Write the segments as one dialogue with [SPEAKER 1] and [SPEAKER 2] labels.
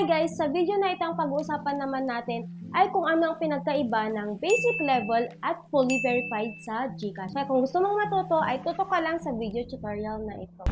[SPEAKER 1] Hi guys! Sa video na ito ang pag-uusapan naman natin ay kung ano ang pinagkaiba ng basic level at fully verified sa Gcash. Kaya kung gusto mong matuto ay tutok ka lang sa video tutorial na ito.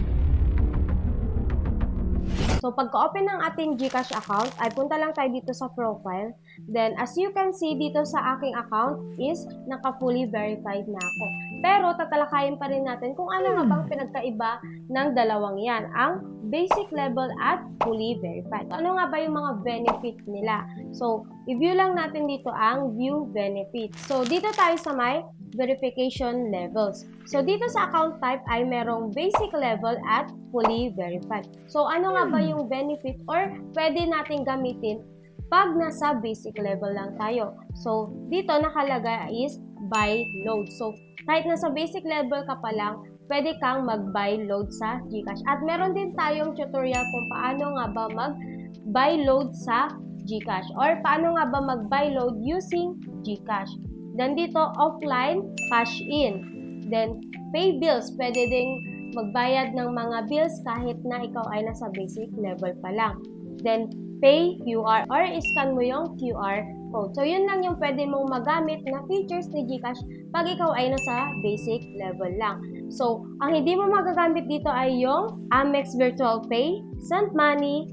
[SPEAKER 1] So pagka-open ng ating Gcash account ay punta lang tayo dito sa profile. Then as you can see dito sa aking account is naka-fully verified na ako. Pero tatalakayin pa rin natin kung ano nga bang pinagkaiba ng dalawang yan, ang basic level at fully verified. Ano nga ba yung mga benefits nila? So i-view lang natin dito ang view benefits. So dito tayo sa may verification levels. So dito sa account type ay merong basic level at fully verified. So ano nga ba yung benefit or pwede nating gamitin pag nasa basic level lang tayo? So dito nakalagay is buy load. So kahit nasa basic level ka pa lang, pwede kang mag-buy load sa Gcash. At meron din tayong tutorial kung paano nga ba mag-buy load sa Gcash or paano nga ba mag-buy load using Gcash. Then dito, offline, cash in. Then, pay bills. Pwede ding magbayad ng mga bills kahit na ikaw ay nasa basic level pa lang. Then, pay QR or iscan mo yung QR code. So, yun lang yung pwede mong magamit na features ni Gcash pag ikaw ay nasa basic level lang. So, ang hindi mo magagamit dito ay yung Amex Virtual Pay, Send Money,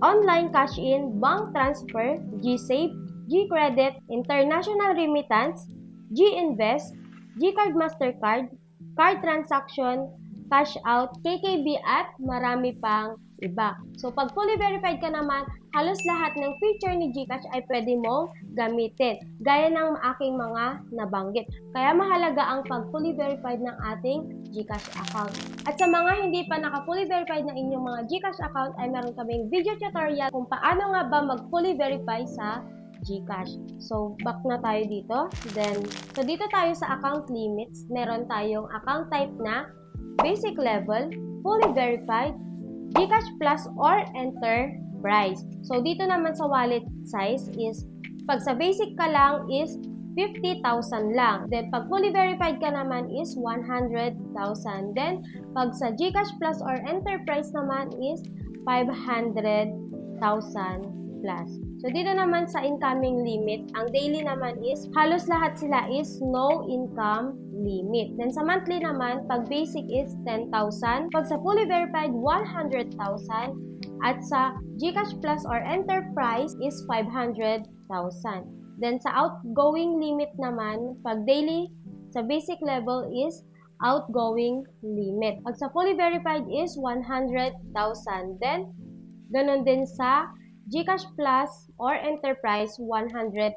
[SPEAKER 1] Online Cash In, Bank Transfer, GSave, G-Credit, International Remittance, G-Invest, G-Card Mastercard, Card Transaction, Cash Out, KKB at marami pang iba. So pag fully verified ka naman, halos lahat ng feature ni Gcash ay pwede mong gamitin, gaya ng aking mga nabanggit. Kaya mahalaga ang pag fully verified ng ating Gcash account. At sa mga hindi pa naka-fully verified na inyong mga Gcash account ay meron kaming video tutorial kung paano nga ba mag-fully verify sa Gcash. So, back na tayo dito. Then, so dito tayo sa account limits. Meron tayong account type na basic level, fully verified, Gcash Plus or Enterprise. So, dito naman sa wallet size is, pag sa basic ka lang is 50,000 lang. Then, pag fully verified ka naman is 100,000. Then, pag sa Gcash Plus or Enterprise naman is 500,000 plus. So, dito naman sa incoming limit, ang daily naman is, halos lahat sila is no income limit. Then, sa monthly naman, pag basic is 10,000. Pag sa fully verified, 100,000. At sa Gcash Plus or Enterprise is 500,000. Then, sa outgoing limit naman, pag daily, sa basic level is outgoing limit. Pag sa fully verified is 100,000. Then, ganun din sa Gcash Plus or Enterprise, 100,000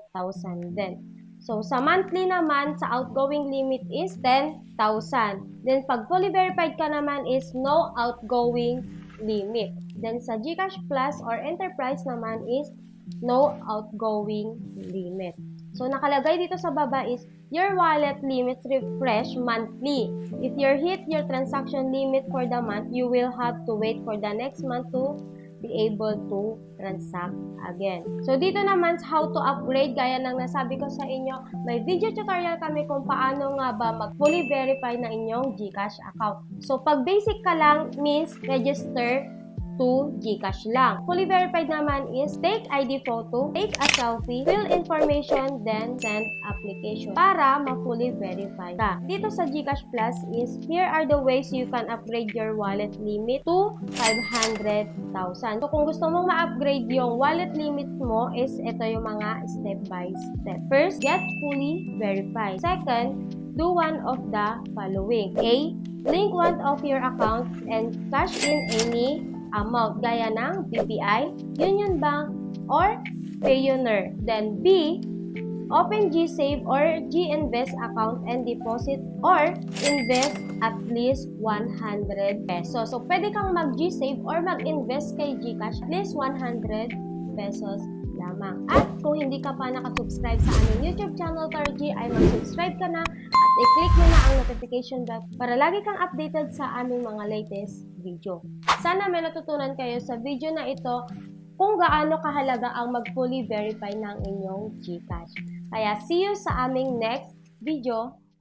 [SPEAKER 1] din. So, sa monthly naman, sa outgoing limit is 10,000. Then, pag fully verified ka naman is no outgoing limit. Then, sa Gcash Plus or Enterprise naman is no outgoing limit. So, nakalagay dito sa baba is your wallet limits refresh monthly. If you hit your transaction limit for the month, you will have to wait for the next month to be able to transact again. So, dito naman sa how to upgrade, gaya ng nasabi ko sa inyo, may video tutorial kami kung paano nga ba mag-fully verify na inyong Gcash account. So, pag basic ka lang means register to Gcash lang. Fully verified naman is take ID photo, take a selfie, fill information, then send application para ma-fully verify ka. Dito sa Gcash Plus is, here are the ways you can upgrade your wallet limit to 500,000. So kung gusto mong ma-upgrade yung wallet limit mo is ito yung mga step by step. First, get fully verified. Second, do one of the following. A, link one of your accounts and cash in any amount gaya ng BPI, Union Bank, or Payoneer. Then B, open GSave or G-Invest account and deposit or invest at least 100 pesos. So, pwede kang mag-GSave or mag-invest kay Gcash at least 100 pesos lamang. At kung hindi ka pa nakasubscribe sa aming YouTube channel, Tarji, ay mag-subscribe ka na at i-click mo na ang notification bell para lagi kang updated sa aming mga latest video. Sana may natutunan kayo sa video na ito kung gaano kahalaga ang mag-fully verify ng inyong Gcash. Kaya see you sa aming next video.